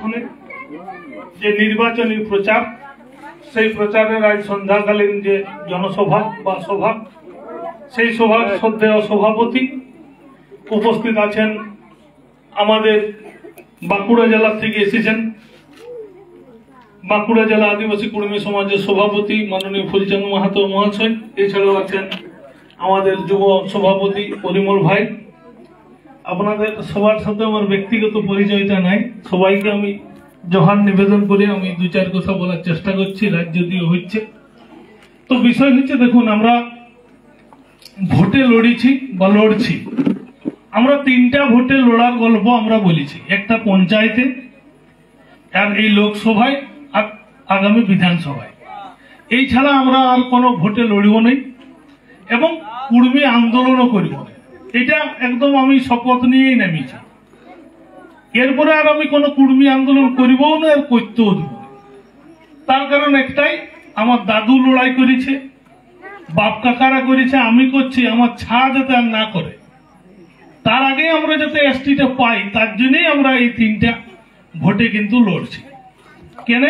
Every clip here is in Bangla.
আসনে যে নির্বাচনী প্রচার, সেই প্রচারের আজ সন্ধ্যাকালীন যে জনসভা বা সভা, সেই সভার শ্রদ্ধেয় সভাপতি উপস্থিত আছেন, আমাদের বাঁকুড়া জেলা থেকে এসেছেন বাঁকুড়া জেলা আদিবাসী কুর্মী সমাজের সভাপতি মাননীয় ফুলচাঁদ মাহাতো মহাশয়। এছাড়াও আছেন আমাদের যুব সভাপতি পরিমল ভাই। আপনাদের সবার সাথে আমার ব্যক্তিগত পরিচয়টা নাই, সবাইকে আমি জোহার নিবেদন করে আমি দু চার কথা বলার চেষ্টা করছি, রাজ্য দিয়ে হচ্ছে। তো বিষয় হচ্ছে, দেখুন, আমরা ভোটে লড়েছি বা লড়ছি। আমরা তিনটা ভোটে লড়ার গল্প আমরা বলেছি, একটা পঞ্চায়েতে, আর এই লোকসভায়, আর আগামী বিধানসভায়। এই ছাড়া আমরা আর কোনো ভোটে লড়ব নাই এবং কুর্মী আন্দোলনও করব না। এটা একদম আমি শপথ নিয়েই নামিয়েছি। এরপরে আর আমি কোনো কুর্মী আন্দোলন করবও না, আর করতেও দেব না। তার কারণ একটাই, আমার দাদু লড়াই করেছে, বাপ কাকারা করেছে, আমি করছি, আমার ছাড় যাতে আর না করে, তার আগে আমরা যাতে এসটিটা পাই, তার জন্যই আমরা এই তিনটা ভোটে কিন্তু লড়ছি। কেন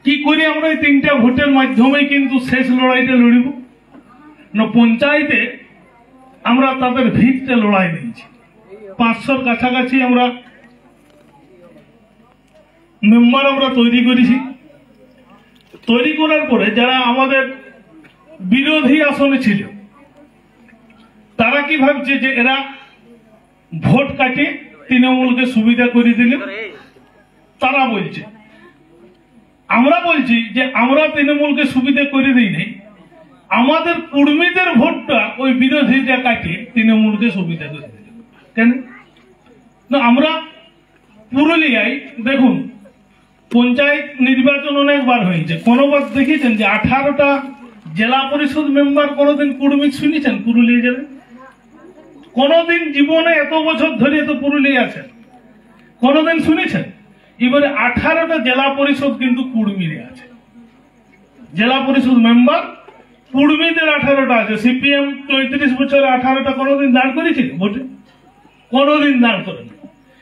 কি করি আমরা এই তিনটা ভোটের মাধ্যমে কিন্তু শেষ লড়াইটা লড়ব না। পঞ্চায়েতে আমরা তাদের ভিতটা লড়াই দিয়েছি, 500-র কাছাকাছি আমরা মেম্বার আমরা তৈরি করেছি। তৈরি করার পরে যারা আমাদের বিরোধী আসনে ছিল, তারা কি ভাবছে যে এরা ভোট কাটে তৃণমূলকে সুবিধা করে দিলে। তারা বলছে, আমরা বলছি যে আমরা তৃণমূলকে সুবিধা করে দিই নাই, আমাদের কুর্মীদের ভোটটা ওই বিরোধীরা কাটে তৃণমূলকে সুবিধা করে দিল। কেন না, আমরা পুরুলিয়ায় দেখুন পঞ্চায়েত নির্বাচন অনেকবার হয়েছে, কোনবার দেখেছেন যে 18টা জেলা পরিষদ মেম্বার কোনোদিন কুর্মী শুনেছেন পুরুলিয়া জেলায়? কোনদিন জীবনে এত বছর ধরে তো পুরুলিয়া আছেন, কোনদিন শুনেছেন? এবারে 18টা জেলা পরিষদ কিন্তু কুর্মীরা আছে, জেলা পরিষদ মেম্বার কুর্মীদের 18টা আছে। সিপিএম 34 বছরে 18টা কোনদিন দাঁড় করেছিল ভোটে? কোনদিন দাঁড় করেন।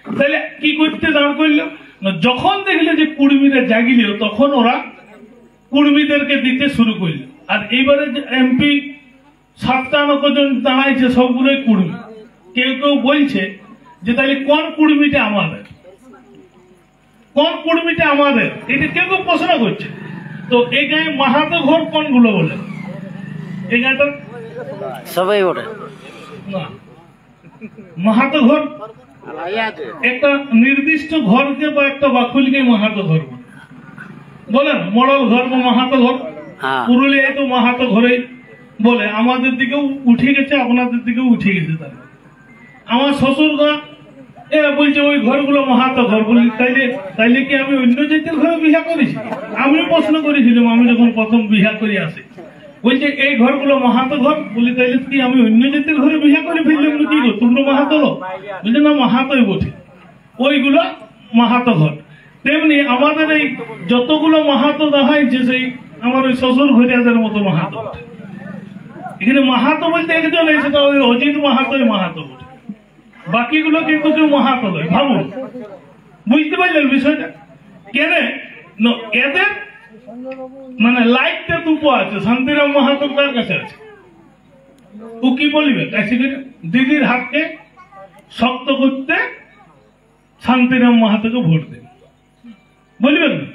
তাহলে কি করতে দাঁড় করল না, যখন দেখলে যে কুর্মীরা জাগিল, তখন ওরা কুর্মীদেরকে দিতে শুরু করল। আর এইবারে যে এমপি 57 জন দাঁড়াইছে, সবগুলোই কুর্মী। কেউ কেউ বলছে যে তাহলে কোন কুর্মীটা আমাদের, কোন কুর্মীটা আমাদের, এটা কেউ কেউ প্রশ্ন করছে। তো এই গায়ে মাহাতো ঘর কোনগুলো বলে? এই গায়েটা সবাই ওঠে না, মাহাতো ঘর একটা নির্দিষ্ট ঘরকে বা একটা বাকুলকে মাহাতো ঘর বলেন, মডেল ঘর বা মাহাতো ঘর। পুরুলিয়ায় তো মাহাতো ঘরে বলে, আমাদের দিকেও উঠে গেছে, আপনাদের দিকেও উঠে গেছে। তার আমার শ্বশুর গা এরা বলছে ওই ঘরগুলো মাহাতো ঘর। বলি তাইলে কি আমি অন্য জাতির ঘরে বিহা করেছি? আমি প্রশ্ন করেছিলাম আমি যখন প্রথম বিহা করে আসি, বলছে এই ঘরগুলো মাহাতো ঘর। বলি তাইলে কি আমি অন্য জাতির ঘরে বিহা করে ফেললাম? কি গো তোমরা মাহাতো লোক? বলছে না, মাহাতোই বটে, ওইগুলো মাহাতো ঘর। তেমনি আমাদের এই যতগুলো মাহাতো দেখাইছে, সেই আমার ওই শ্বশুর ঘরিয়াদের মতো মাহাতো। এখানে মাহাতো বলতে একজন এসে, ওই অজিত মাহাতোই মাহাতো বটে, বাকিগুলো কিন্তু কেউ মাহাতো নয়। ভাবুন, বুঝতে পারলেন বিষয়টা? কেন এদের মানে লাইটটা দুটো আছে, শান্তিরাম মাহাতো তার কাছে আছে, ও কি বলবে কাছে করে দিদির হাতকে শক্ত করতে শান্তিরাম মাহাতোকে ভোট দেবে, বলবেন না?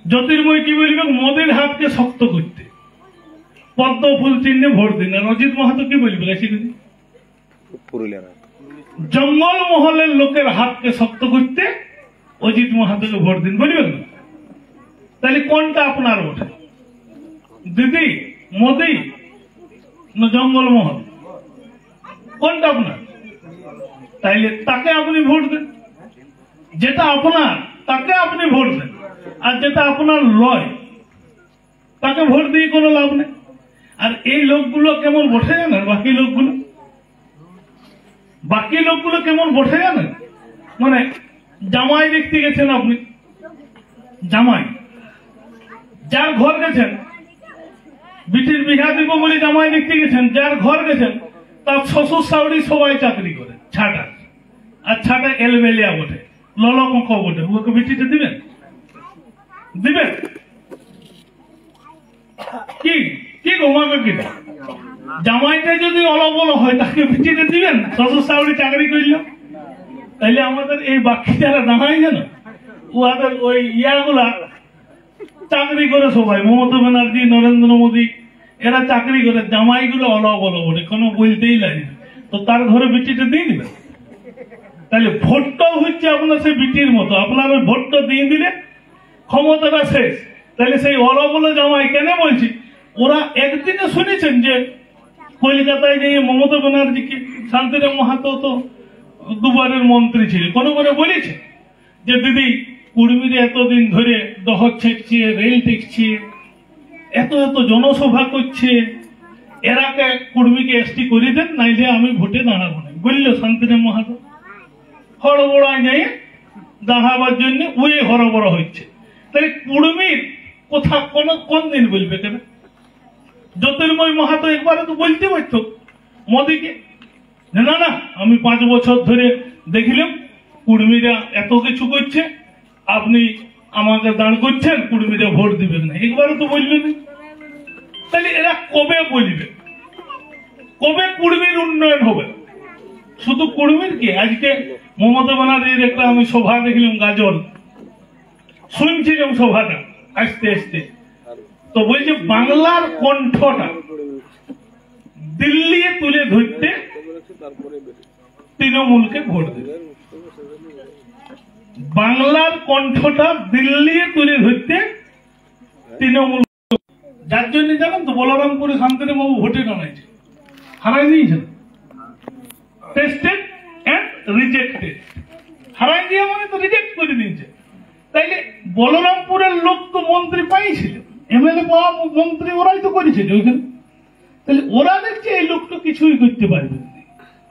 জ্যোতির্ময় কি বলবে? মোদির হাতকে শক্ত করতে পদ্ম ফুল চিহ্নে ভোট দিন। আর অজিত মাহাতো কি বলবে কাছে করে? জঙ্গল মহলের লোকের হাতকে শক্ত করতে অজিত মাহাতোকে ভোট দিন, বলবেন না? তাহলে কোনটা আপনার ওঠে? দিদি, মোদি না জঙ্গল মহল? কোনটা আপনার? তাইলে তাকে আপনি ভোট দেন, যেটা আপনার তাকে আপনি ভোট দেন। আর যেটা আপনার লয় তাকে ভোট দিয়ে কোনো লাভ নেই। আর এই লোকগুলো কেমন বসে জানেন? বাকি লোকগুলো কেমন বসে জানেন? মানে জামাই দেখতে গেছেন আপনি, জামাই যার ঘর গেছেন, বিটির বিহা দিব বলে জামাই দেখতে গেছেন, যার ঘর গেছেন তার শ্বশুর শাশুড়ি সবাই চাকরি করে, ছাটা, আর ছাটা এলবেলিয়া বটে। ললকঙ্ক বটে, ওকে বিটিতে দিবেন? দিবেন কি কি গোমাকে কি জামাইটা যদি অলবল হয় তাকে বিটিতে দিবেন? শ্বশুর শাশুড়ি চাকরি করল, তাইলে আমাদের এই বাকি যারা দাঁড়ায় জানো ওদের ওই ইয়াগুলা চাকরি করে সবাই, মমতা ব্যানার্জি, নরেন্দ্র মোদী, এরা চাকরি করে, জামাইগুলো অলবল বটে, কোনো বলতেই লাগে। তো তার ঘরে বিটিটা দিয়ে দিবেন? তাহলে ভোটটাও হচ্ছে আপনার সেই বিটির মতো, আপনার ওই ভোটটা দিয়ে দিলে ক্ষমতাটা শেষ। তাহলে সেই অলবল জামাই কেন বলছি, ওরা একদিনে শুনেছেন যে কলকাতায় গিয়ে মমতা ব্যানার্জিকে, শান্তিরাম মাহাতো তো দুবারের মন্ত্রী ছিল, কোনো করে বলেছে যে দিদি কুর্মীরে এতদিন ধরে দহর ছেঁকছে, রেল টেকছে, এত এত জনসভা করছে, এরাকে কুর্মীকে এসটি করে দেন, নাইলে আমি ভোটে দাঁড়াবো না, বললো শান্তিরাম মাহাতো। হড়বড়ায় যাই দাঁড়াবার জন্য ওই হড়বড় হচ্ছে। তাই কুর্মীর কথা কোন দিন বলবে কেন? জ্যোতির্ময় মাহাতো একবারে তো বলতে পারতো মোদীকে, না না আমি 5 বছর ধরে দেখিলাম কুর্মীরা এত কিছু করছে, আপনি আমাকে দাঁড় করছেন, কুর্মীরা ভোট দিবেন না, একবারে তো বললেন। তাহলে এরা কবে বলবে, কবে কুর্মীর উন্নয়ন হবে? শুধু কুর্মীর কি, আজকে মমতা ব্যানার্জির একটা আমি সভা দেখলাম, গাজল শুনছিলাম সভাটা আসতে আসতে, তো বলছে বাংলার কণ্ঠটা দিল্লি তুলে ধরতে তৃণমূলকে ভোট দেবে। বাংলার কণ্ঠটা দিল্লি তুলে ধরতে তৃণমূল, যার জন্য জানেন তো বলরামপুরে শান্তিরাম বাবু ভোটে দাঁড়াইছে, হারাই দিয়েছেন, টেস্টেড এন্ড রিজেক্টেড, হারাই দিয়ে মানে তো রিজেক্ট করে দিয়েছে। তাইলে বলরামপুরের লোক তো মন্ত্রী পাইছিল, এমএলএ পাওয়া মন্ত্রী ওরাই তো করেছিল ওইখানে। তাহলে ওরা দেখছে এই লোকটা কিছুই করতে পারবে না,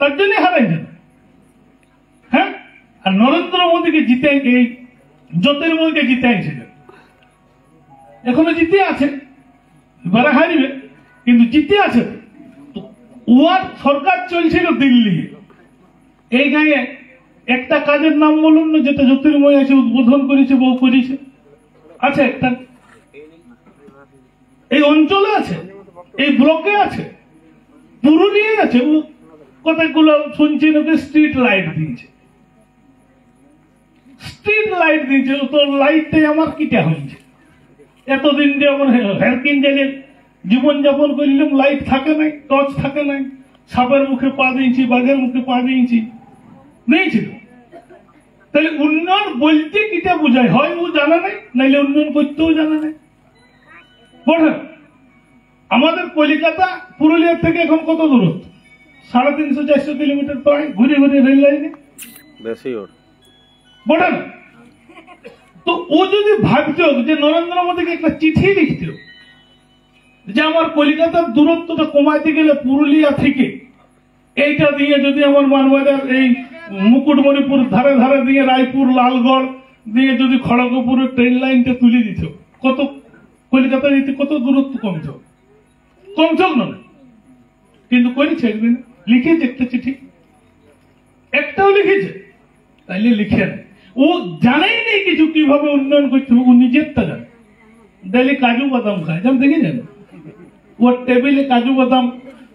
তার জন্য হারাই যাবে। হ্যাঁ, আর নরেন্দ্র মোদীকে জিতে, এই জ্যোতির্ময়কে জিতাইছিল, এখনো জিতে আছে, এবারে হারিবে কিন্তু জিতে আছে। ওয়ার সরকার চলছিল দিল্লি, এই গায়ে একটা কাজের নাম বলুন না যেটা জ্যোতির্ময় আছে, উদ্বোধন করেছে, বউ করেছে, আছে একটা, এই অঞ্চলে আছে, এই ব্লকে আছে, পুরুলিয়ায় আছে। ও কতগুলো শুনছি নাকি স্ট্রিট লাইট দিয়েছে, স্ট্রিট লাইট দিয়েছে, তো লাইটটাই আমার কিটা হয়েছে। এতদিন যে আমার হেরকিন জায়গায় জীবনযাপন করলাম, লাইট থাকে নাই, টর্চ থাকে নাই, সাপের মুখে পা দিয়েছি, বাঘের মুখে পা দিয়েছি, নেইছিল। তাহলে উন্নয়ন বলতে কিটা বোঝায়, হয় ও জানা নাই, নাইলে উন্নয়ন করতেও জানা নাই। পড়েন, আমাদের কলকাতা পুরুলিয়ার থেকে এখন কত দূরত্ব? 350-400 কিলোমিটার প্রায়, ঘুরে ঘুরে রেল লাইনে বেশি ওর। পড়েন, তো ও যদি ভাবত যে নরেন্দ্র মোদীকে একটা চিঠি লিখত যে আমার কলকাতার দূরত্বটা কমাইতে গেলে পুরুলিয়া থেকে এইটা দিয়ে যদি আমার মানবাজার, এই মুকুটমণিপুর ধারে ধারে দিয়ে রায়পুর, লালগড় দিয়ে যদি খড়গপুরের ট্রেন লাইনটা তুলে দিত, কত কলকাতা যেতে কত দূরত্ব কমছ, কমছ না? কিন্তু করেছে একদিন, লিখেছে একটা চিঠি, একটাও লিখেছে? তাইলে লিখে না, ও জানেই নেই কিছু কিভাবে উন্নয়ন করতে হবে, ও নিজেরটা জানে। ডেলি কাজু বাদাম খায়, যেমন দেখেছেন ওর টেবিলে কাজু বাদাম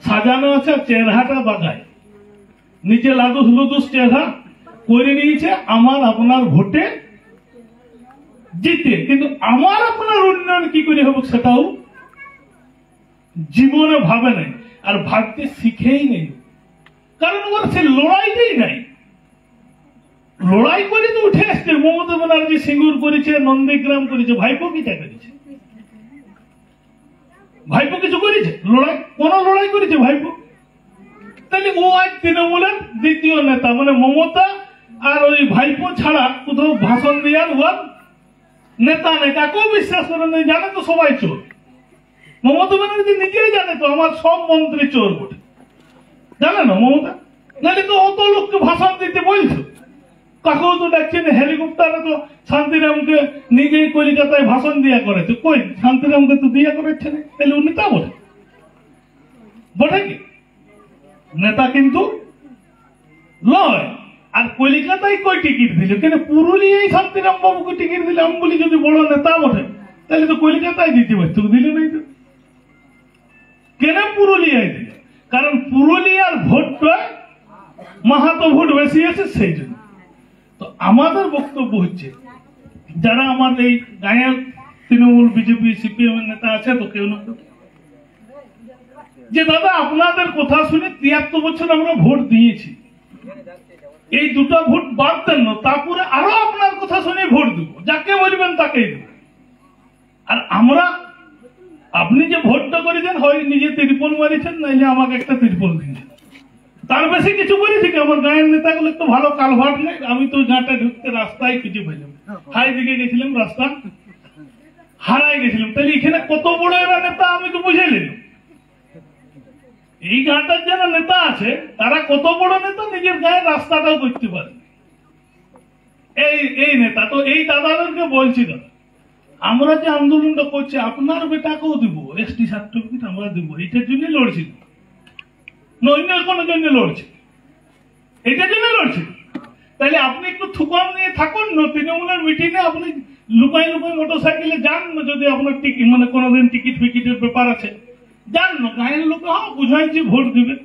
সাজানো আছে, চেহারাটা বাগায়, নিচে লাদুস লুদুস চেহারা করে নিয়েছে, আমার আপনার ভোটে জিতে। কিন্তু আমার আপনার উন্নয়ন কি করে হবে সেটাও জীবনে ভাবে নাই, আর ভাবতে শিখেই নেই, কারণ ওর সে লড়াইটাই নাই। লড়াই করে তো উঠে আসছে, মমতা ব্যানার্জি সিঙ্গুর করেছে, নন্দীগ্রাম করেছে, ভাইপো কিটা করেছে? ভাইপো কিছু করেছে? লড়াই, কোন লড়াই করেছে ভাইপো? তাহলে ও আজ তৃণমূলের দ্বিতীয় নেতা, মানে মমতা আর ওই ভাইপো ছাড়া কোথাও ভাষণ দেওয়ার ওর নেতা নেই, কাকেও বিশ্বাস করে নেই, জানে তো সবাই চোর। মমতা ব্যানার্জি নিজেই জানে তো আমার সব মন্ত্রী চোর বটে, জানে না মমতা? নাহলে তো অত লোককে ভাষণ দিতে বলছো, কাকেও তো ডাকছেন। হেলিকপ্টারে তো শান্তিরামকে নিজেই কলকাতায় ভাষণ দিয়া করেছে, কই শান্তিরামকে তো দিয়া করেছে না, তাহলে ও নেতা বটে? বটে কি নেতা কিন্তু লয়। আর কলিকাতায় কই টিকিট দিল, কেন পুরুলিয়ায় শান্তিরাম বাবুকে টিকিট দিলে? আমি বলি যদি বড় নেতা বটে তাহলে তো কলিকাতায় দিতে পারত, দিল নাই তো। কেন পুরুলিয়ায় দিল? কারণ পুরুলিয়ার ভোটটা মাহাতো ভোট বেশি আছে, সেই জন্য। তো আমাদের বক্তব্য হচ্ছে, যারা আমার এই গায়ের তৃণমূল, বিজেপি, সিপিএম এর নেতা আছে তো কেউ না কেউ, যে দাদা আপনাদের কথা শুনে 73 বছর আমরা ভোট দিয়েছি, এই দুটো ভোট বাদ দেন না, তারপরে আরো আপনার কথা শুনে ভোট দেবো, যাকে বলবেন তাকেই দেবো। আর আমরা, আপনি যে ভোটটা করেছেন হয় নিজে তিরপল মারিছেন, নাইলে আমাকে একটা তিরপল দিয়েছেন, তার বেশি কিছু করেছি কি? আমার গায়ের নেতাগুলো একটু ভালো কালভার্ট নেই, আমি তো গাঁটা ঢুকতে রাস্তায় খুঁজে পাইলাম, হাই দিকে গেছিলাম রাস্তা হারাই গেছিলাম। তাহলে এখানে কত বড় এরা নেতা আমি তো বুঝে নিলাম। এই গাঁটার যারা নেতা আছে তারা কত বড় নেতা, নিজের গায়ের রাস্তাটাও করতে পারে এই নেতা। তো এই দাদাদেরকে বলছি, দাদা আমরা যে আন্দোলনটা করছি আপনার বেটাকেও দিব এসটি সার্টিফিকেট আমরা দিব, এইটার জন্য লড়ছি, অন্য কোনো জন্য লড়ছি, এইটার জন্য লড়ছি। তাহলে আপনি একটু থুকান নিয়ে থাকুন না, তৃণমূলের মিটিংয়ে আপনি লুকাই লুকাই মোটর সাইকেলে যান না, যদি আপনার টিকিট মানে কোনোদিন টিকিট ফিকিটের ব্যাপার আছে যান না, গায়ের লোক বুঝাইছি ভোট দিবে,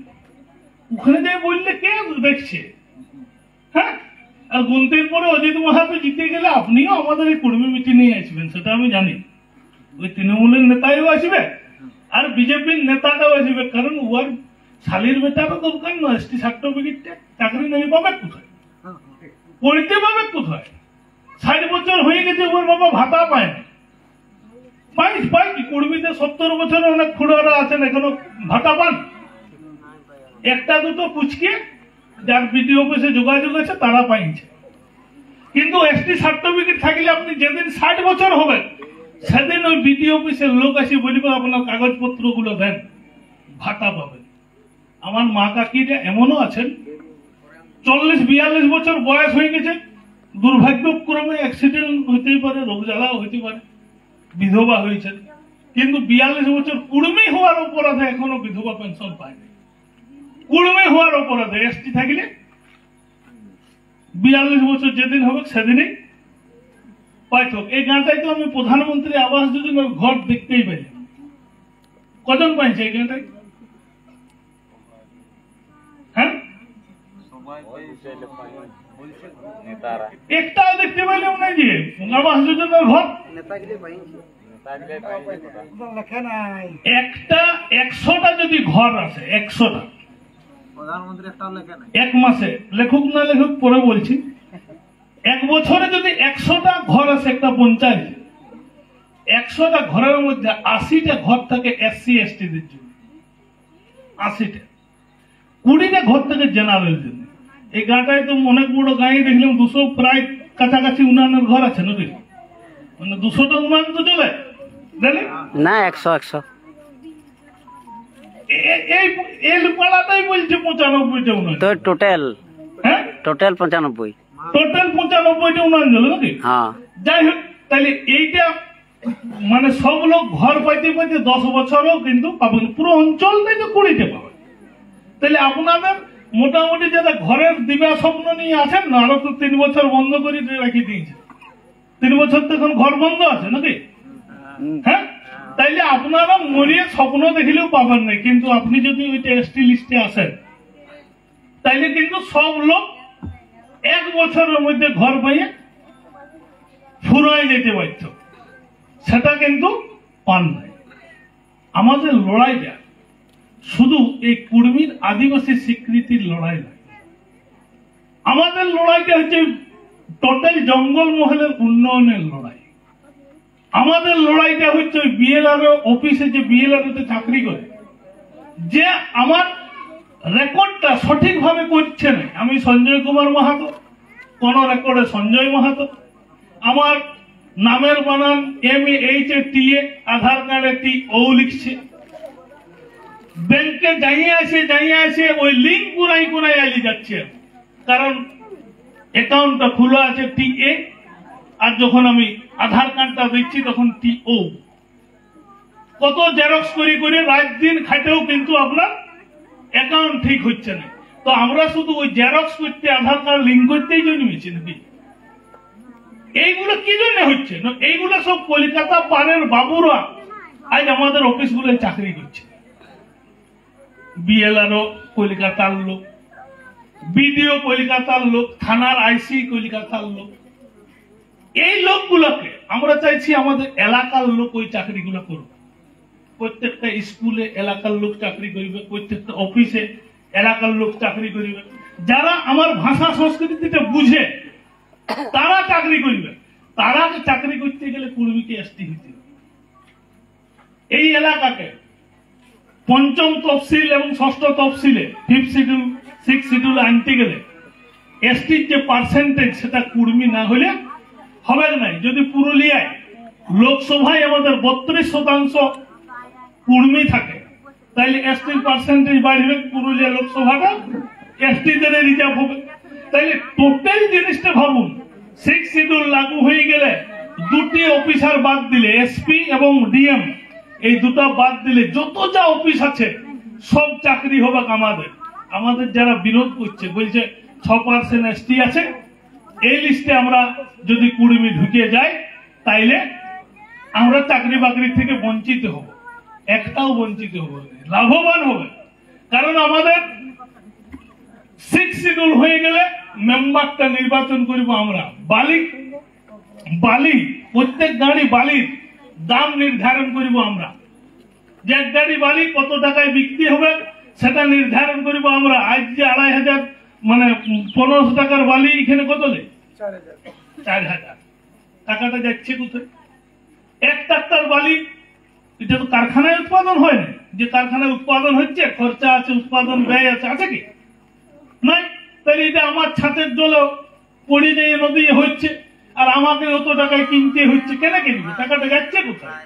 ওখানে যাই বললে কে দেখছে? হ্যাঁ, আর গুনতির পরে অজিত মাহাতো জিতে গেলে আপনিও আমাদের এই কর্মী মিটিংয়ে আসবেন, সেটা আমি জানি। ওই তৃণমূলের নেতাও আসবে আর বিজেপির নেতাটাও আসবে, কারণ ওর শালির বেটারও দরকার না এসটি সার্টিফিকেটটা, চাকরি নেই পাবে কোথায়, পড়তে পাবে কোথায়? 60 বছর হয়ে গেছে ওর বাবা ভাতা পায় না, পাই কি? কর্মীতে 70 বছর অনেক খুড়ারা আছেন এখনো ভাতা পান, একটা দুটো পুচকে যার বিডিও অফিসে যোগাযোগ আছে তারা পাইছে। কিন্তু এসটি সার্টিফিকেট থাকলে আপনি যেদিন 60 বছর হবে সেদিন ওই বিডিও অফিসের লোক আসে বলবে আপনার কাগজপত্র গুলো দেন, ভাতা পাবেন। আমার মা কাকিরা এমনও আছেন 40-42 বছর বয়স হয়ে গেছে, দুর্ভাগ্যক্রমে অ্যাক্সিডেন্ট হইতেই পারে, রোগ জ্বালাও হইতে পারে, বিধবা হয়েছেন, কিন্তু 42 বছর কুড়মি হওয়ার অপরাধে এখনো বিধবা পেনশন পায়নি। কুড়মি হওয়ার অপরাধে এসটি থাকলে 42 বছর যেদিন হবে সেদিনই পাইত। এই গানটাই তো আমি প্রধানমন্ত্রী আবাস যোজনার ঘর দেখতেই পাই, কজন পাইছে এই গানটাই? হ্যাঁ, একটাও দেখতে পাইলাম না যে আবাস যোজনার ঘর। একটা 100টা যদি ঘর আছে, 100টা এক মাসে, লেখুক না লেখুক পরে বলছি, এক বছরে যদি 100টা ঘর আছে একটা পঞ্চায়েত, 100টা ঘরের মধ্যে 80টা ঘর থাকে SC ST দের জন্য, 80টা, 20টা ঘর থেকে জেনারেল জন্য। এই গাঁটায় তো অনেক বড় গাঁয়ে দেখলাম 200 প্রায় কাছাকাছি উনানের ঘর আছে নাকি? মানে 200টা উনান তো চলে না, 100 এই পাড়াটাই বলছে 95টা উনান তো টোটাল। হ্যাঁ, টোটাল 95টা উনান চলে নাকি? হ্যাঁ, যাই হোক, তাহলে এইটা মানে সব লোক ঘর পাইতে পাইতে 10 বছরও কিন্তু পাবেন, পুরো অঞ্চলটাই তো 20টা পাবেন। তাহলে আপনাদের মোটামুটি যারা ঘরের দিবা স্বপ্ন নিয়ে আছেন না, আরো তো 3 বছর বন্ধ করে রাখি দিয়েছে, 3 বছর তো এখন ঘর বন্ধ আছে নাকি? হ্যাঁ, তাইলে আপনারা মরিয়ে স্বপ্ন দেখলেও পাবেন না, কিন্তু আপনি যদি ওইটা ST লিস্টে আসেন তাইলে কিন্তু সব লোক 1 বছরের মধ্যে ঘর পাইয়ে ফুরাই যেতে পারত, সেটা কিন্তু পান নাই। আমাদের লড়াইটা শুধু এই কুর্মীর আদিবাসী স্বীকৃতির লড়াই নয়, আমাদের লড়াইটা হচ্ছে টোটাল জঙ্গল মহলের উন্নয়নের লড়াই। আমাদের লড়াইটা হচ্ছে ওই BLRO অফিসে যে BLRO-তে চাকরি করে যে আমার রেকর্ডটা সঠিকভাবে করছে না, আমি সঞ্জয় কুমার মাহাতো, কোন রেকর্ডে সঞ্জয় মাহাতো, আমার নামের বানান MAHTA, আধার কার্ডে TO লিখছে, ব্যাংকে যাইয়ে আসে ওই লিঙ্ক কুরাই আলি যাচ্ছে, কারণ অ্যাকাউন্টটা খোলা আছে TA, আর যখন আমি আধার কার্ডটা দিচ্ছি তখন TO। কত জেরক্স করে রাত দিন খাটেও কিন্তু আপনার অ্যাকাউন্ট ঠিক হচ্ছে না। তো আমরা শুধু ওই জেরক্স করতে, আধার কার্ড লিঙ্ক করতেই জন্মেছি নাকি? এইগুলো কি জন্য হচ্ছে? এইগুলো সব কলকাতা পাড়ের বাবুরা আজ আমাদের অফিসগুলোয় চাকরি করছে। বিএলআরও কলকাতার লোক, বিডিও কলকাতার লোক, থানার আইসি কলকাতার লোক। এই লোকগুলোকে আমরা চাইছি আমাদের এলাকার লোক ওই চাকরিগুলো করবে। প্রত্যেকটা স্কুলে এলাকার লোক চাকরি করবে, প্রত্যেকটা অফিসে এলাকার লোক চাকরি করবে। যারা আমার ভাষা সংস্কৃতিটা বুঝে তারা চাকরি করবে। তারা চাকরি করতে গেলে কুর্মীকে এসটি হইতে হবে। এই এলাকাকে পঞ্চম তফসিল এবং ষষ্ঠ তফসিলে 5th শিডিউল 6th শিডিউল আনতে গেলে এসটির যে পার্সেন্টেজ সেটা কুর্মী না হলে হবে না। যদি পুরুলিয়ায় লোকসভায় আমাদের 32% কুর্মী থাকে, তাহলে এসটির পার্সেন্টেজ বাড়বে, পুরুলিয়া লোকসভাটা এসটিদের রিজার্ভ হবে। তাহলে টোটাল জিনিসটা ভাবুন, 6th শিডিউল লাগু হয়ে গেলে দুটি অফিসার বাদ দিলে, এসপি এবং ডিএম, এই দুটা বাদ দিলে যত যা অফিস আছে সব চাকরি হবে আমাদের। আমাদের যারা বিরোধ করছে, বলছে 6% এসটি আছে, এই লিস্টে আমরা যদি কুর্মী ঢুকে যাই তাইলে আমরা চাকরি বাকরি থেকে বঞ্চিত হব। একটাও বঞ্চিত হবে, লাভবান হবে। কারণ আমাদের 6th শিডিউল হয়ে গেলে মেম্বারটা নির্বাচন করব আমরা। বালি প্রত্যেক গাড়ি বালির দাম নির্ধারণ করব আমরা। যে এক গাড়ি বালি কত টাকায় বিক্রি হবে সেটা নির্ধারণ করব আমরা। আজ যে 2500 মানে 1500 টাকার বালি এখানে কত নেই? 4000 টাকাটা যাচ্ছে কোথায়? এক ট্রাক্টর বালি, এটা তো কারখানায় উৎপাদন হয় না। যে কারখানায় উৎপাদন হচ্ছে খরচা আছে, উৎপাদন ব্যয় আছে, আছে কি নাই? তাহলে এটা আমার ছাতের জলে পড়ে যেয়ে নদী হচ্ছে, আর আমাকে অত টাকায় কিনতে হচ্ছে। কেন কিনবে? টাকাটা যাচ্ছে কোথায়?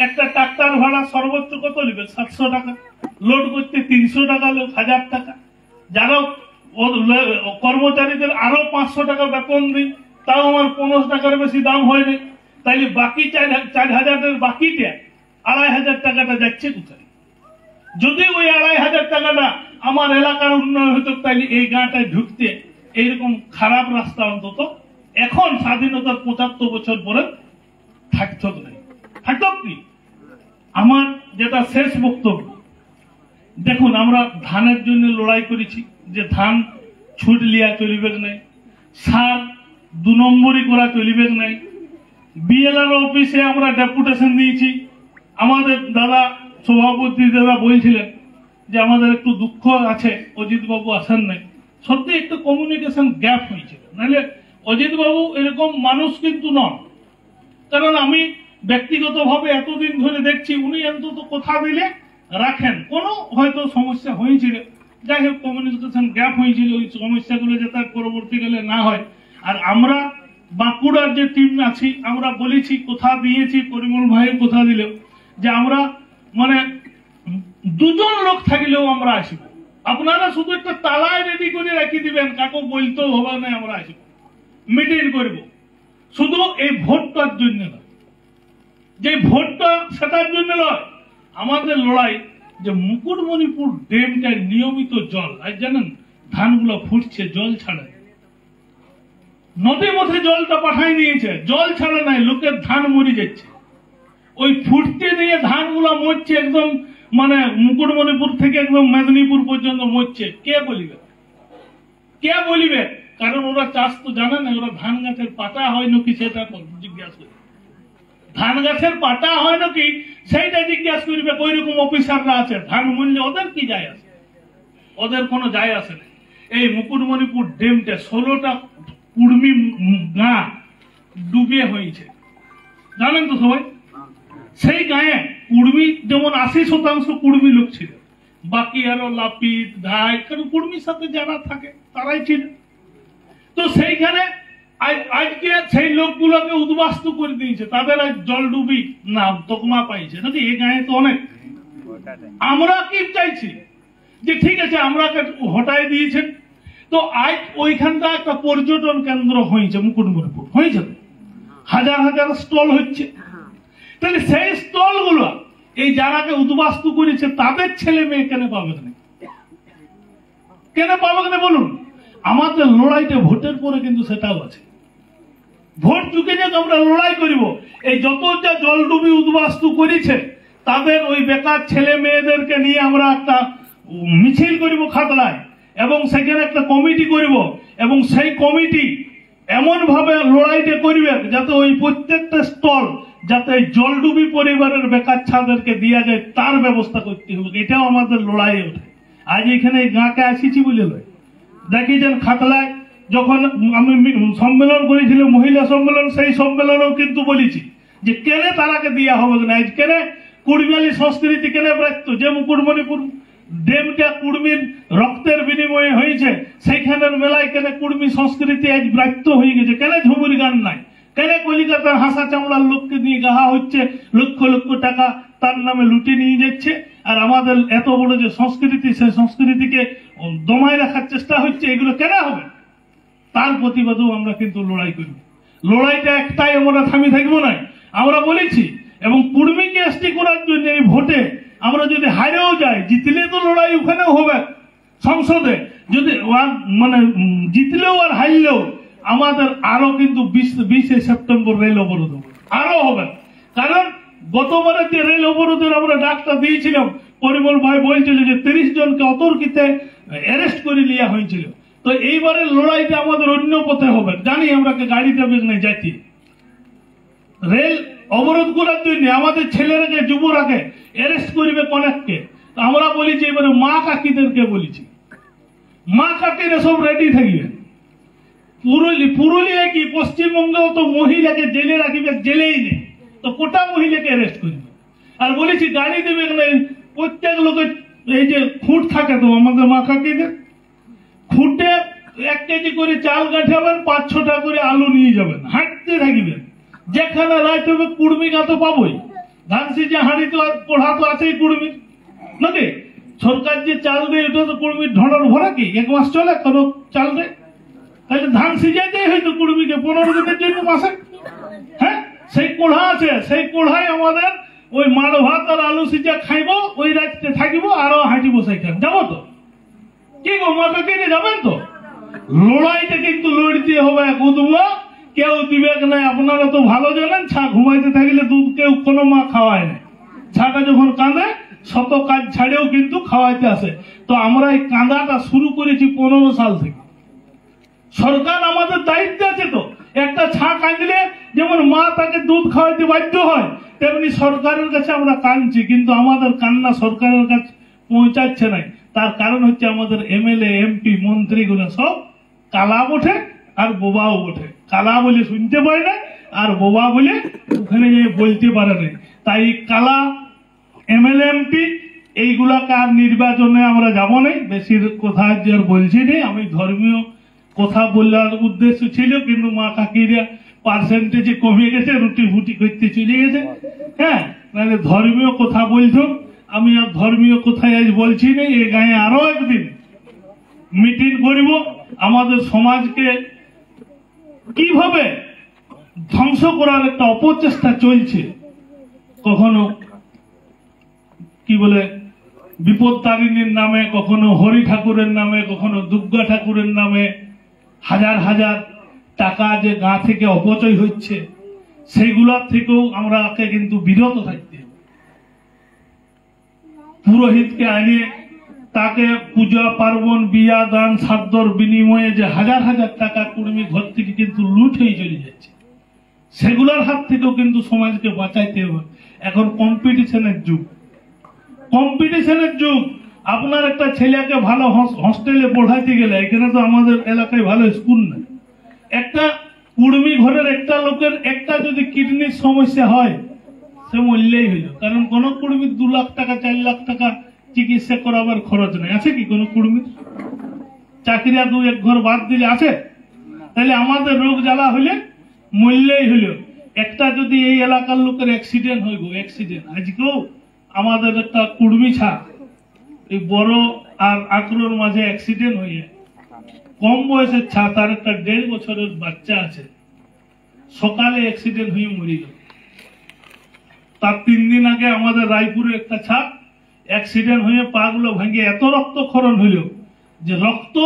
একটা ট্রাক্টর ভাড়া সর্বোচ্চ কত নেবে? 700 টাকা। লোড করতে 300 টাকা, লোক 1000 টাকা। যারা কর্মচারীদের আরো 500 টাকা বেতন দিই, তাও আমার 15 টাকার বেশি দাম হয়নি। তাইলে বাকি 4000 বাকিটা 2500 টাকাটা যাচ্ছে কোথায়? যদি ওই 2500 টাকাটা আমার এলাকার উন্নয়ন হতো, তাইলে এই গাঁটায় ঢুকতে এইরকম খারাপ রাস্তা অন্তত এখন স্বাধীনতার 75 বছর পরে থাকতো নাই। থাকতো কি? আমার যেটা শেষ বক্তব্য, দেখুন আমরা ধানের জন্য লড়াই করেছি, যে ধান ছুট লিয়া চলিবে নাই, সার 2 নম্বরই করা চলিবে নাই। বিএলআর অফিসে আমরা ডেপুটেশন দিয়েছি। আমাদের দাদা সভাপতি দাদা বলছিলেন যে আমাদের একটু দুঃখ আছে, অজিত বাবু আসেন নাই। সত্যি একটু কমিউনিকেশন গ্যাপ হয়েছিল, নাহলে অজিত বাবু এরকম মানুষ কিন্তু নন। কারণ আমি ব্যক্তিগতভাবে এতদিন ধরে দেখছি উনি অন্তত কথা দিলে রাখেন। কোনো হয়তো সমস্যা হয়েছিল, যাই হোক কমিউনিকেশন গ্যাপ হয়েছিল, ওই সমস্যাগুলো যাতে পরবর্তীকালে না হয়। আর আমরা বাঁকুড়ার যে টিম আছি, আমরা বলেছি, কথা দিয়েছি, পরিমল ভাই কথা দিল যে আমরা মানে 2 জন লোক থাকলেও আমরা আসব। আপনারা শুধু একটা তালায় রেডি করে রাখি দিবেন, কাকু বলতেও হবে না, আমরা আসব, মিটিং করব। শুধু এই ভোটটার জন্য নয়, যে ভোটটা সেটার জন্য নয়, আমাদের লড়াই যে মুকুটমণিপুর ড্যামটার নিয়মিত জল, আজ জানেন ধানগুলো ফুটছে, জল ছাড়ে, নদীর মধ্যে জলটা পাঠাই নিয়েছে, জল ছাড়ে নাই, লোকের ধান মরে যাচ্ছে। ওই ফুটতে দিয়ে ধানগুলো মরছে, একদম মানে মুকুটমণিপুর থেকে একদম মেদিনীপুর পর্যন্ত মরছে। কে বলিবে? কে বলিবে? কারণ ওরা চাষ তো জানে না, ওরা ধান গাছের পাতা হয় নাকি সেটা জিজ্ঞাসা করে। ধান গাছের পাতা হয় নাকি সেইটা জিজ্ঞাসা করবে। ওই রকম অফিসাররা আছে, ধান মূল্যে ওদের কি যায় আসে? ওদের কোনো যায় আসে না। এই মুকুটমণিপুর ড্যামটা 16টা কুর্মী গাঁ ডুবে হয়েছে, জানেন তো সবাই। সেই গায়ে কুর্মী যেমন 80% কুর্মী লোক ছিল, বাকি আরো লাপিত ঘাই, কারণ কুর্মীর সাথে যারা থাকে তারাই ছিল। তো সেইখানে আজকে সেই লোকগুলোকে উদ্বাস্তু করে দিয়েছে, তাদের আজ জল ডুবি না তকমা পাইছে নাকি। এই গায়ে তো অনেক। আমরা কি চাইছি যে ঠিক আছে আমরা হটাই দিয়েছেন, তো আজ ওইখানটা একটা পর্যটন কেন্দ্র হয়েছে, মুকুটমণিপুর হয়েছে, হাজার হাজার স্টল হচ্ছে। তাহলে সেই স্টল গুলো এই যারাকে উদ্বাস্তু করেছে তাদের ছেলে মেয়ে কেন পাবে না? কেন পাবে না বলুন? আমাদের লড়াইটা ভোটের পরে কিন্তু সেটাও আছে। ভোট চুকে যাক আমরা লড়াই করিব। এই যত যা জলডুবি উদ্বাস্তু করেছে তাদের ওই বেকার ছেলে মেয়েদেরকে নিয়ে আমরা একটা মিছিল করিব খাতড়ায়, এবং সেখানে একটা কমিটি করিব, এবং সেই কমিটি এমন ভাবে লড়াইটা করবে যাতে ওই প্রত্যেকটা স্টল যাতে জলডুবি পরিবারের বেকার ছাদেরকে দেওয়া যায় তার ব্যবস্থা করতে হবে। এটাও আমাদের লড়াই ওঠে। আজ এখানে গাঁকে আসিছি বলে লয়, দেখেছেন খাতলায় যখন আমি সম্মেলন করেছিলাম মহিলা সম্মেলন, সেই সম্মেলনেও কিন্তু বলেছি যে কেনে তারাকে দেওয়া হবে না। আজ কেনে কুড়মিয়ালি সংস্কৃতি কেনে ব্রাত্য যে মুকুটমণিপুর ডেমটা কুর্মীর রক্তের বিনিময়ে হয়েছে, সেইখানের মেলায় কেন কুর্মী সংস্কৃতি আজ ব্রাত্য হয়ে গেছে? কেন ঝুমুর গান নাই? কেন কলিকাতার হাসা চামড়ার লোককে নিয়ে গাহা হচ্ছে, লক্ষ লক্ষ টাকা তার নামে লুটে নিয়ে যাচ্ছে, আর আমাদের এত বড় যে সংস্কৃতি সেই সংস্কৃতিকে দমায় রাখার চেষ্টা হচ্ছে। এগুলো কেন হবে? তার প্রতিবাদেও আমরা কিন্তু লড়াই করি। লড়াইটা একটাই, আমরা থামি থাকবো না। আমরা বলেছি, এবং কুর্মীকে এসটি করার জন্য এই ভোটে আমরা যদি হারেও যাই, জিতলে তো লড়াই ওখানেও হবে সংসদে, যদি মানে জিতলেও আর হারলেও আমাদের আরো কিন্তু 20 সেপ্টেম্বর রেল অবরোধ আরো হবে। কারণ গতবারে যে রেল অবরোধের আমরা ডাকটা দিয়েছিলাম, পরিমল ভাই বলছিল যে 30 জনকে অতর্কিতে অ্যারেস্ট করে নেওয়া হয়েছিল। তো এইবারের লড়াইটা আমাদের অন্য পথে হবে। জানি আমরা গাড়িতে বেগ নেই যাইতে, রেল অবরোধ করার জন্য আমাদের ছেলেরাকে যুবরাকে অ্যারেস্ট করবে অনেককে। আমরা বলেছি এবারে মা কাকিদেরকে বলেছি, মা কাকিরা সব রেডি থাকবে। পুরুলিয়া কি পশ্চিমবঙ্গেও তো মহিলাকে জেলে রাখিবে, জেলেই নেই তো কোটা মহিলাকে অ্যারেস্ট করবে। আর বলেছি গাড়ি দেবে না, প্রত্যেক লোকের এই যে খুঁট থাকে তো আমাদের মা কাকিদের, খুঁটে 1 কেজি করে চাল গাঁঠাবেন, 5-6টা করে আলু নিয়ে যাবেন, হাঁটতে থাকবেন। যেখানে রাইতে হবে কুর্মী গা তো পাবোই, ধান সিজে হাঁড়ি তো পড়া তো আছেই কুর্মীর নাকি। সরকার যে চাল দেয় ওটা তো কুর্মীর ঢড়র ভরা কি 1 মাস চলে কোনো চাল দেয়? তাহলে ধান সিজাইতেই হয়তো কুর্মীকে 15 দিনের জন্য মাসে। হ্যাঁ, সেই কোড়া আছে, সেই কোড়ায় আমাদের ওই মাড় ভাত আর আলু সিজা খাইব, ওই রাত্রে থাকিব, আরো হাঁটিব সেখানে। যাবো তো কি গো মাকে কিনে যাবেন তো? লড়াইটা কিন্তু লড়তে হবে। উদমা কেউ দিবে নাই, আপনারা তো ভালো জানেন। ছা ঘুমাইতে থাকলে দুধ কেউ কোনো মা খাওয়ায় না। ছাটা যখন কাঁদে শত কাজ ছাড়েও কিন্তু খাওয়াইতে আসে। তো আমরা এই কাঁদাটা শুরু করেছি 15 সাল থেকে। সরকার আমাদের দায়িত্ব আছে তো, একটা ছা কাঁদলে যেমন মা তাকে দুধ খাওয়াইতে বাধ্য হয়, তেমনি সরকারের কাছে আমরা কাঁদছি, কিন্তু আমাদের কান্না সরকারের কাছে পৌঁছাচ্ছে নাই। তার কারণ হচ্ছে আমাদের এমএলএ এমপি মন্ত্রীগুলো সব কালা বটে আর বোবাও বটে। কালা বলে শুনতে পায় না, আর বোবা বলে ওখানে গিয়ে বলতে পারে না। তাই কালা এমএলএ এমপি এইগুলাকে আর নির্বাচনে আমরা যাব না। বেশি কথা আর বলছি না, আমি ধর্মীয় কথা বলার উদ্দেশ্য ছিল, কিন্তু মা কাকিরা পার্সেন্টেজে কমে গেছে, রুটি ফুটি করতে চলে গেছে। হ্যাঁ, নাহলে ধর্মীয় কথা বলছো, আমি আর ধর্মীয় কথাই আজ বলছি না। এই গায়ে আরো একদিন মিটিং করিব, আমাদের সমাজকে কিভাবে ধ্বংস করার একটা অপচেষ্টা চলছে। কখনো কি বলে বিপদ তারিণীর নামে, কখনো হরি ঠাকুরের নামে, কখনো দুর্গা ঠাকুরের নামে হাজার হাজার টাকা যে গা থেকে অপচয় হচ্ছে, সেইগুলার থেকেও আমরা কিন্তু বিরত থাকতে হবে। পুরোহিতকে আনে তাকে পূজা পার্বণ বিয়া দান শ্রাদ্ধর বিনিময়ে যে হাজার হাজার টাকা কুর্মী ঘর থেকে কিন্তু লুট হয়ে চলে যাচ্ছে, সেগুলোর হাত থেকেও কিন্তু সমাজকে বাঁচাইতে হবে। এখন কম্পিটিশনের যুগ, কম্পিটিশনের যুগ। আপনার একটা ছেলেকে ভালো হস্টেলে পড়াইতে গেলে, এখানে তো আমাদের এলাকায় ভালো স্কুল নেই, একটা কুর্মী ঘরের একটা লোকের একটা যদি কিডনির সমস্যা হয়, সে মূল্যই হইল। কারণ কোন কুর্মীর 2 লাখ টাকা 4 লাখ টাকা চিকিৎসা করাবার খরচ নেই। আছে কি কোন কুর্মীর? চাকরিয়া 2-1 ঘর বাদ দিলে আছে? তাহলে আমাদের রোগ জ্বালা হইলে মূল্যই হইল। একটা যদি এই এলাকার লোকের অ্যাক্সিডেন্ট হইব, অ্যাক্সিডেন্ট, আজকেও আমাদের একটা কুর্মী ছা এই বড় আর আক্রোর মাঝে অ্যাক্সিডেন্ট হয়ে, কম বয়সের ছা, তার একটা 1.5 বছরের বাচ্চা আছে, সকালে অ্যাক্সিডেন্ট হয়ে মরে গেল। তার 3 দিন আগে আমাদের রায়পুরে একটা ছা অ্যাক্সিডেন্ট হয়ে পা গুলো ভেঙে এত রক্তক্ষরণ হইল যে রক্ত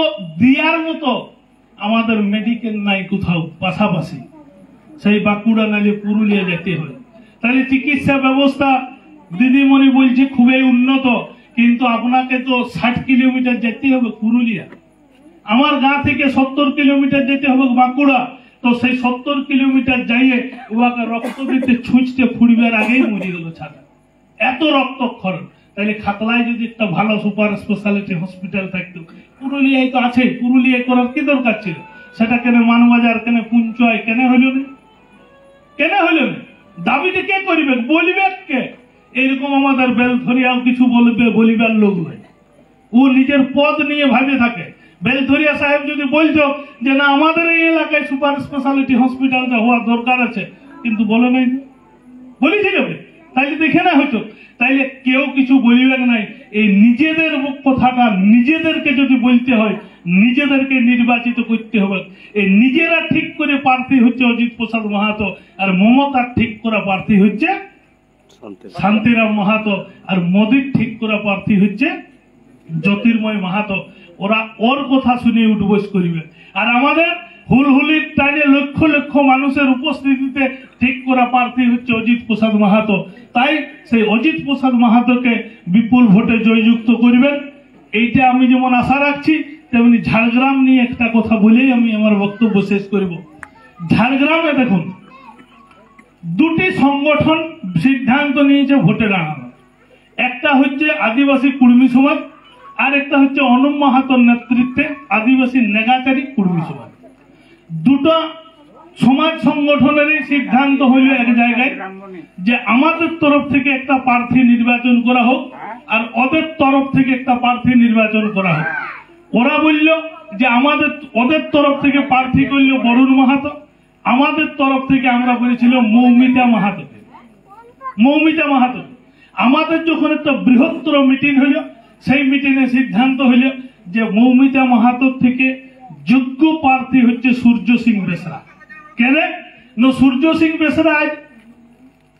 দেওয়ার মতো আমাদের মেডিকেল নাই কোথাও পাশাপাশি, সেই বাঁকুড়া নালে পুরুলিয়া যেতে হয়। তাহলে চিকিৎসা ব্যবস্থা দিদিমণি বলছে খুবই উন্নত, কিন্তু আপনাকে তো 60 কিলোমিটার যেতে হবে পুরুলিয়া। আমার গা থেকে 70 কিলোমিটার যেতে হবে বাঁকুড়া, তো সেই 70 কিলোমিটার যাইয়ে ওকে রক্ত দিতে ছুঁচতে ফুড়বার আগেই মরে গেল ছাড়া, এত রক্তক্ষরণ। তাহলে খাতলায় যদি একটা ভালো সুপার স্পেশালিটি হসপিটাল থাকতো, পুরুলিয়ায় তো আছে, পুরুলিয়ায় করার কি দরকার ছিল? সেটা কেন মানবাজার, কেন পুঞ্চয়, কেন হইল না? কেন হইল না? দাবিটা কে করিবে, বলিবে কে? এইরকম আমাদের বেলথরিয়াও কিছু বলবে, বলিবার লোক নাই। ও নিজের পদ নিয়ে ভাবে থাকে। বেলথরিয়া সাহেব যদি বলতো যে না আমাদের এই এলাকায় সুপার স্পেশালিটি হসপিটালটা হওয়ার দরকার আছে, কিন্তু বলে নাই, বলেছিল, তাইলে দেখে না হয়তো। তাইলে কেউ কিছু বলিবেন নাই। এই নিজেদের কথাটা নিজেদেরকে যদি বলতে হয়, নিজেদেরকে নির্বাচিত করতে হবে। এই নিজেরা ঠিক করে প্রার্থী হচ্ছে অজিত প্রসাদ মাহাতো, আর মমতার ঠিক করা প্রার্থী হচ্ছে শান্তিরাম মাহাতো, আর মোদীর ঠিক করা প্রার্থী হচ্ছে জ্যোতির্ময় মাহাতো। ওরা ওর কথা শুনে উঠবোস করিবে। আর আমাদের হুলহুলির টাইনে লক্ষ লক্ষ মানুষের উপস্থিতিতে ঠিক করা প্রার্থী হচ্ছে অজিত প্রসাদ মাহাতো। তাই সেই অজিত প্রসাদ মাহাতোকে বিপুল ভোটে জয়যুক্ত করবেন, এইটা আমি যেমন আশা রাখছি, তেমনি ঝাড়গ্রাম নিয়ে একটা কথা বলেই আমি আমার বক্তব্য শেষ করব। ঝাড়গ্রামে দেখুন, দুটি সংগঠন সিদ্ধান্ত নিয়েছে ভোটে দাঁড়ানো। একটা হচ্ছে আদিবাসী কুর্মী সমাজ, আর একটা হচ্ছে অনুপ মাহাতোর নেতৃত্বে আদিবাসী নেগাচারী কুর্মী সমাজ। দুটো সমাজ সংগঠনেরই সিদ্ধান্ত হইল এক জায়গায় যে আমাদের তরফ থেকে একটা প্রার্থী নির্বাচন করা হোক, আর ওদের তরফ থেকে একটা প্রার্থী নির্বাচন করা হোক। ওরা বলল যে ওদের তরফ থেকে প্রার্থী করল বরুণ মাহাতো, আমাদের তরফ থেকে আমরা বলেছিল মৌমিতা মাহাতো। আমাদের যখন একটা বৃহত্তর মিটিং হইল, সেই মিটিংয়ে সিদ্ধান্ত হইল যে মৌমিতা মাহাতোর থেকে যোগ্য প্রার্থী হচ্ছে সূর্য সিং বেসরা। কেন না, সূর্য সিং বেসরা আজ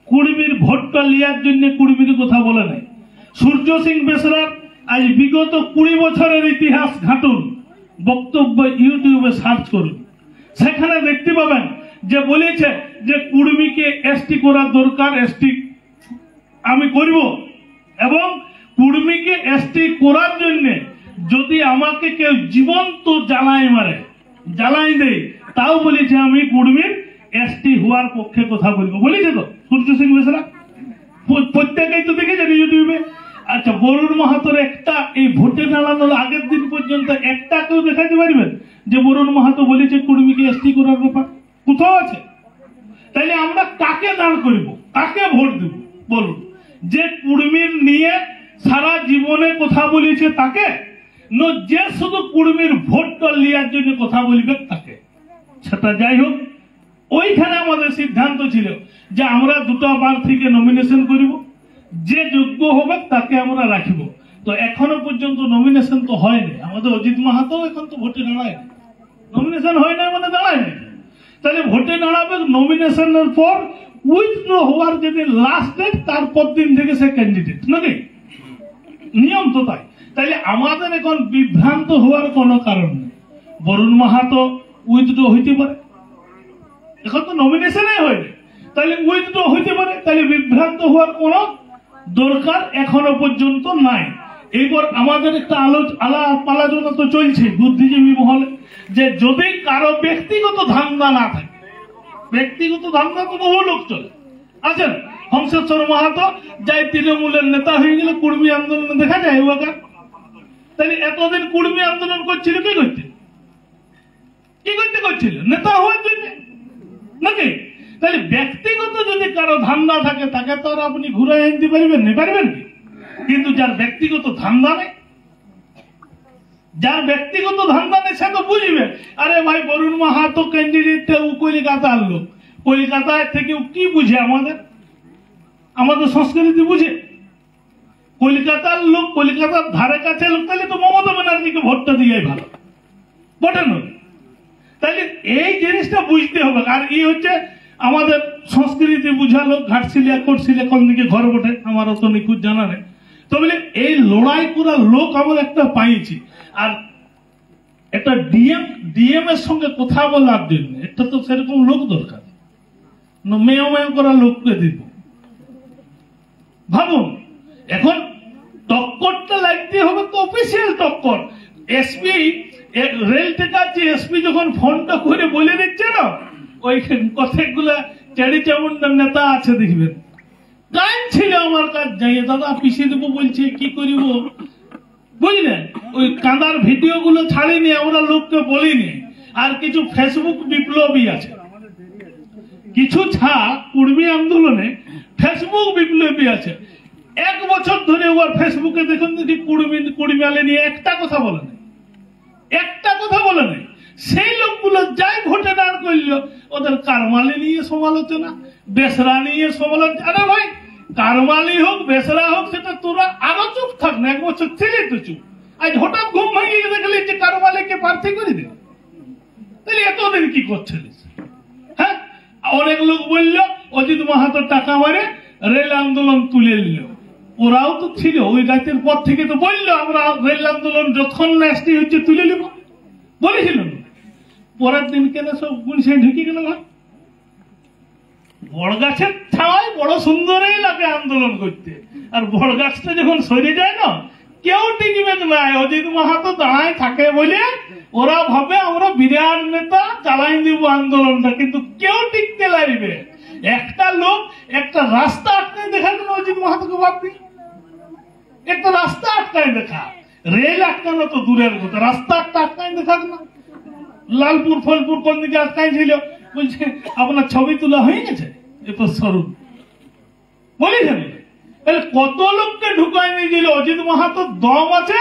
কুর্মীর ভোটটা লিয়ার জন্য কুর্মীর কথা বলে নাই। সূর্য সিং বেসরার আজ বিগত 20 বছরের ইতিহাস ঘাটুন, বক্তব্য ইউটিউবে সার্চ করুন, সেখানে দেখতে পাবেন যে বলেছে যে কুর্মীকে এসটি করার দরকার, এসটি আমি করব, এবং কুর্মীকে এসটি করার জন্য যদি আমাকে কেউ জীবন্ত জ্বালাই দেয়, তাও বলেছে আমি কুর্মীর এসটি হওয়ার পক্ষে কথা বলবো, বলেছে তো সূর্য সিং বেসরা। প্রত্যেকেই তো দেখেছেন ইউটিউবে। আচ্ছা, বরুণ মাহাতোর একটা এই ভোটে দাঁড়ানোর আগের দিন পর্যন্ত একটা কেউ দেখাতে পারবেন যে বরুণ মাহাতো বলেছে কুর্মীকে এসটি করার ব্যাপার? কোথাও আছে? তাইলে আমরা কাকে দাঁড় করিব, কাকে ভোট দেব বলুন? যে কুর্মীর নিয়ে সারা জীবনে কথা বলেছে তাকে, যে শুধু কুর্মীর ভোটটা লিয়ার জন্য কথা বলবে তাকে? সেটা যাই হোক, ওইখানে আমাদের সিদ্ধান্ত ছিল যে আমরা দুটো প্রার্থীকে নমিনেশন করিব, যে যোগ্য হবে তাকে আমরা রাখিব। তো এখনো পর্যন্ত নমিনেশন তো হয়নি। আমাদের অজিত মাহাতো এখন তো ভোটে দাঁড়ায়, নমিনেশন হয় না মানে দাঁড়ায় না। তাহলে ভোটে দাঁড়াবে, নমিনেশনের পর উইথড্র হওয়ার যদি লাস্ট ডেট, তারপর দিন থেকে সে ক্যান্ডিডেট, নাকি নিয়ম তো তাই। তাইলে আমাদের এখন বিভ্রান্ত হওয়ার কোনো কারণ নেই। বরুণ মাহাতো উইথড্র হইতে পারে, এখন তো নমিনেশনই হয়নি, তাহলে উইথড্র হইতে পারে। তাহলে বিভ্রান্ত হওয়ার কোনো দরকার এখনো পর্যন্ত নাই। এইবার আমাদের একটা আলোচনা তো চলছে বুদ্ধিজীবী মহলে, যে যদি কারো ব্যক্তিগত ধান্দা না থাকে, ব্যক্তিগত ধান্দা তো বহু লোক চলে আছেন। হংসেশ্বর মাহাতো যাই তৃণমূলের নেতা হয়ে গেলে কুর্মী আন্দোলনে দেখা যায় ওয়াকার। তাহলে এতদিন কুর্মী আন্দোলন করছিল কি করছিল? নেতা হওয়ার জন্য, নাকি? তাহলে ব্যক্তিগত যদি কারো ধান্দা থাকে, তাকে তো আর আপনি ঘুরাই আনতে পারবেন কি? কিন্তু যার ব্যক্তিগত ধান্দা নেই, সে তো বুঝবে, আরে ভাই বরুণ মাহাতো ক্যান্ডিডেট কলিকাতার লোক, কলিকাতায় থেকে কি বুঝে? আমাদের সংস্কৃতি বুঝে? কলকাতার লোক, কলকাতার ধারে কাছে লোক, তাহলে তো মমতা ব্যানার্জিকে ভোটটা দিয়ে ভালো, বটে নয়? তাহলে এই জিনিসটা বুঝতে হবে। আর হচ্ছে আমাদের সংস্কৃতি বুঝা লোক, ঘাটশিলিয়া কোটশিলিয়া কোন দিকে ঘর বটে আমার অত নিখুঁত জানা নেই। তো বলে এই লড়াই করার লোক আমরা একটা পাইছি। আর একটা ডিএম এর সঙ্গে কথা বলার জন্য একটা তো সেরকম লোক দরকার, মেয় মেয় করা লোককে দিব। ভাবুন, এখন টক্করটা লাগতে হবে তো অফিসিয়াল টক্কর। এসপি রেল টেকার যে এসপি যখন ফোনটা করে বলে দিচ্ছে না, ওই কতগুলা চারি চামুন্ডার নেতা আছে দেখবেন, টাইম ছিল আমার কাজ যাইয়ে, দাদা পিছিয়ে দেবো বলছে, কি করিব বুঝলেন। ওই কাঁদার ভিডিও গুলো ছাড়িনি, আমরা লোককে বলিনি। আর কিছু ফেসবুক বিপ্লবী আছে, কিছু কুর্মী আন্দোলনে ফেসবুক বিপ্লবী আছে। 1 বছর ধরে ওর ফেসবুকে দেখুন কুর্মী নিয়ে একটা কথা বলে নেই, একটা কথা বলে নেই। সেই লোকগুলো যাই ভোটে দাঁড় করলো, ওদের কারমালি নিয়ে সমালোচনা, বেসরা নিয়ে সমালোচনা। আরে ভাই, কারমালি হোক বেসরা হোক, সেটা তোরা আরো চুপ থাক না, 1 বছর ছেলে তো চুপ। আজ হঠাৎ ঘুম ভাঙিয়ে দেখলি যে কারমালিকে প্রার্থী করে দে, তাহলে এতদিন কি করছিলিস? হ্যাঁ, অনেক লোক বললো অজিত মাহাতো টাকা মারে রেল আন্দোলন তুলে নিল, ওরাও তো ছিল ওই রাতের পর থেকে, তো বললো আমরা রেল আন্দোলন যতক্ষণ ন্যাস্টি হচ্ছে তুলে নিব বলেছিল। পরের দিন কেন সব গুণসে ঢুকে গেল। বড় গাছের ছাওয়ায় বড় সুন্দরই লাগে আন্দোলন করতে, আর বড় গাছটা যখন সরে যায় না, কেউ টিকবে না। অজিত মাহাতো দাঁড়ায় থাকে বলে ওরা ভাবে আমরা বিরাট নেতা, চালাই দিব আন্দোলনটা, কিন্তু কেউ টিকতে লাগবে। একটা লোক একটা রাস্তা আটকায় দেখা গেল, অজিত মাহাতোকে ভাববি একটা রাস্তা আটকায় দেখা, রেল আটকানো তো দূরের কথা, রাস্তা একটা আটকায় দেখা না। লালপুর ফলপুর কোন দিকে আটকাই ছিল, বলছে আপনার ছবি তোলা হয়ে গেছে এত সরু বলেছেন। তাহলে কত লোককে ঢুকাই নিয়ে দিল। অজিত মাহাতো দম আছে,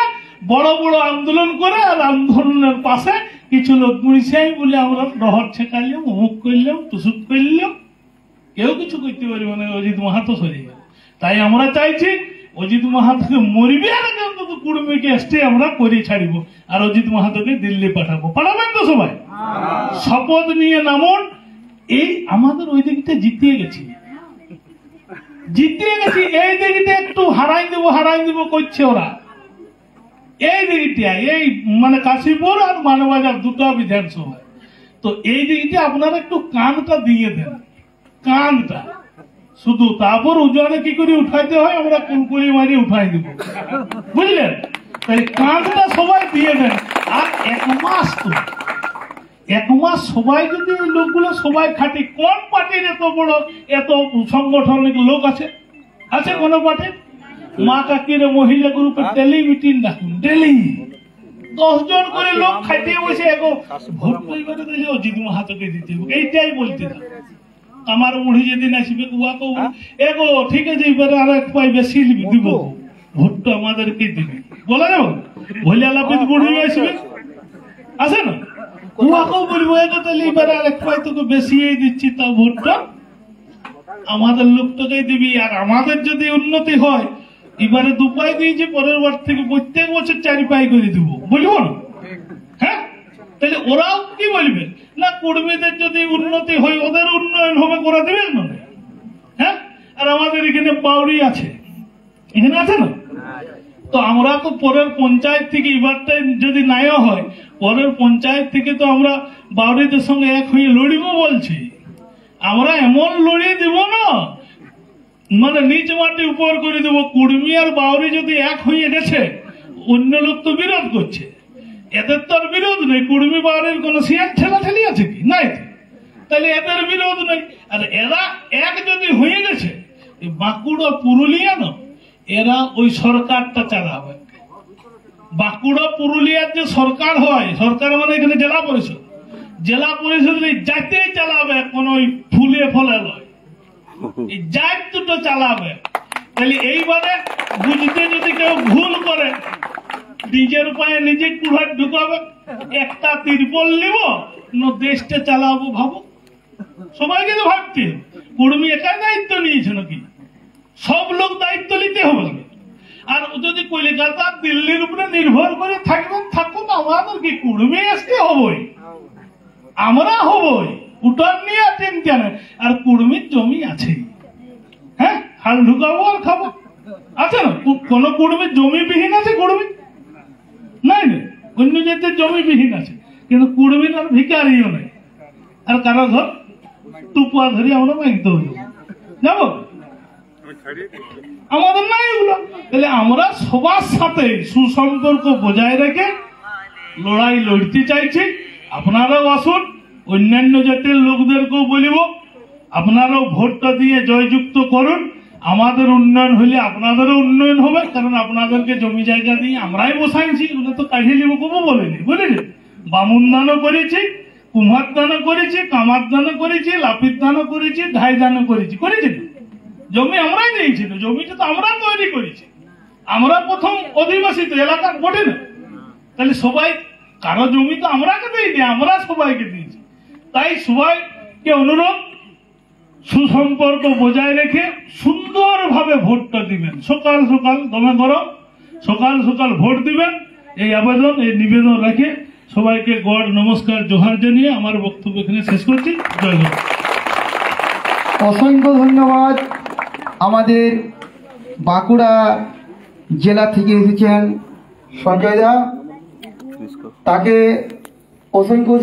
বড় বড় আন্দোলন করে, আর আন্দোলনের পাশে কিছু লোক গুণিসাই বলে আমরা ডহর ছেকাইলাম, অমুক করলাম, তুসুক করলাম, কেউ কিছু করতে পারবে না। অজিত মাহাতো সরে গেল। তাই আমরা চাইছি অজিত মাহাতোকে মরবে আর অন্তত কুর্মীকে এসে আমরা করে ছাড়িব, আর অজিত মাহাতোকে দিল্লি পাঠাবো। পাঠাবেন তো সবাই? শপথ নিয়ে নামুন। এই আমাদের ওই দিকটা জিতিয়ে গেছি, এই দিকটা একটু হারাই দেবো করছে ওরা। এই দিকটা এই মানে কাশীপুর আর মানবাজার দুটো বিধানসভা, তো এই দিকটা আপনারা একটু কানটা দিয়ে দেন, কানটা শুধু। তারপর ওজনে কি করে উঠাইতে হয় আমরা কুলকুলি মারি উঠাই দিব, বুঝলেন? তাই কানটা সবাই দিয়ে দেন। আর 1 মাস তো 1 মাস সবাই যদি লোকগুলো সবাই খাটি, কোন পার্টির এত বড় এত সংগঠনিক লোক আছে কোন পার্টির? মা কাকির মহিলা গ্রুপের ডেলি মিটিং ডাকুন, ডেলি 10 জন করে লোক খাইতে বসে এগো ভোট পরিবারে দিলে অজিত মাহাতোকে দিতে হবে, এইটাই বলতে না। আমার মুড়ি যেদিন আসবে কুয়াকে এগো ঠিক আছে, এবারে আর 1 পাই বেশি দিব, ভোটটা আমাদেরকে দিবে বলে না। ভোলা লাপিত বুড়ি আসবে, আছে না, কুয়াকেও বলবো এগো তাহলে এবারে আর 1 পাই তোকে বেশি দিচ্ছি, তা ভোটটা আমাদের লোকটাকে দিবি। আর আমাদের যদি উন্নতি হয়, এবারে 2 পাই দিয়েছি, পরের বার থেকে প্রত্যেক বছর 4 পাই করে দিব, বলবো না? হ্যাঁ, তাহলে ওরাও কি বলবে না, কুর্মীদের যদি উন্নতি হয় ওদের উন্নয়ন হবে, করে দেবেন না? হ্যাঁ, আর আমাদের এখানে বাউরি আছে, এখানে আছে না, তো আমরা তো পরের পঞ্চায়েত থেকে এবারটা যদি নাই হয়, পরের পঞ্চায়েত থেকে তো আমরা বাউরিদের সঙ্গে এক হয়ে লড়িব বলছি। আমরা এমন লড়িয়ে দিব না, মানে নিচ মাটি উপর করে দেবো। কুর্মী আর বাউরি যদি এক হয়ে গেছে, অন্য লোক তো বিরোধ করছে, এদের তো আর বিরোধ নেই। কুর্মী বাউরির কোন সিয়ান ঠেলাঠেলি আছে কি? নাই। তাহলে এদের বিরোধ নেই। আর এরা এক যদি হয়ে গেছে, বাঁকুড়া পুরুলিয়া না, এরা ওই সরকারটা চালাবে। বাঁকুড়া পুরুলিয়ার যে সরকার হয়, সরকার মানে এখানে জেলা পরিষদ যাতেই চালাবে, কোন ফুলে ফলে নয়, এই জাত দুটো চালাবে। তাহলে এইবারে বুঝতে যদি কেউ ভুল করে, নিজের পায়ে নিজে কুড়ার ঢুকাবে, একটা তিরপল নিব না দেশটা চালাবো, ভাবো। সবাইকে তো ভাবতে, কুর্মী একাই দায়িত্ব নিয়েছে নাকি? সব লোক দায়িত্ব নিতে হবে। আর যদি কলিকাতা দিল্লির উপরে নির্ভর করে থাকবেন, থাকুন, আমাদের কি কুর্মী আসতে হবই, আমরা হবই, উঠান নিয়ে চিন্তা নেই। আর কুর্মীর জমি আছে, হ্যাঁ, হাল ঢুকাবো আর খাবো, আছে না? কোন কুর্মীর জমি বিহীন আছে? কুর্মী নাই, অন্য জাতের জমিবিহীন আছে, কিন্তু কুড়মিন আর ভিকারিও নেই। আর কারো ঘর টুপুয়া ধরে আমরা মাইতে হইব, যাবো আমাদের নাই এগুলো। তাহলে আমরা সবার সাথে সুসম্পর্ক বজায় রেখে লড়াই লড়তে চাইছি। আপনারাও আসুন, অন্যান্য জাতের লোকদেরকেও বলিব আপনারাও ভোটটা দিয়ে জয়যুক্ত করুন। আমাদের উন্নয়ন হলে আপনাদেরও উন্নয়ন হবে, কারণ আপনাদেরকে জমি জায়গা দিয়ে আমরাই বসাইছি, এগুলো তো কাঢ়িয়ে নিব কবো বলেনি, বুঝলেন? বামুন দানও করেছি, কুমার দানও করেছি, কামার দানও করেছি, লাপিত দানও করেছি, ঢাই দানও করেছি, করেছি না? জমি আমরাই নিয়েছি, জমিটা তো আমরা তৈরি করেছি, আমরা প্রথম অধিবাসী তো এলাকার বটে না। তাহলে সবাই কারো জমি তো আমরাকে দিইনি, আমরা সবাইকে দিয়েছি। তাই সবাইকে অনুরোধ, সুসম্পর্ক বজায় রেখে সুন্দরভাবে ভোটটা দিবেন। সকাল সকাল দমে গরম, সকাল সকাল ভোট দিবেন, এই আবেদন, এই নিবেদন রেখে সবাইকে গড় নমস্কার জোহার জানিয়ে আমার বক্তব্য এখানে শেষ করছি। জয় হোক। অসংখ্য ধন্যবাদ। আমাদের বাঁকুড়া জেলা থেকে এসেছেন সঞ্জয় দা, তাকে অসংখ্য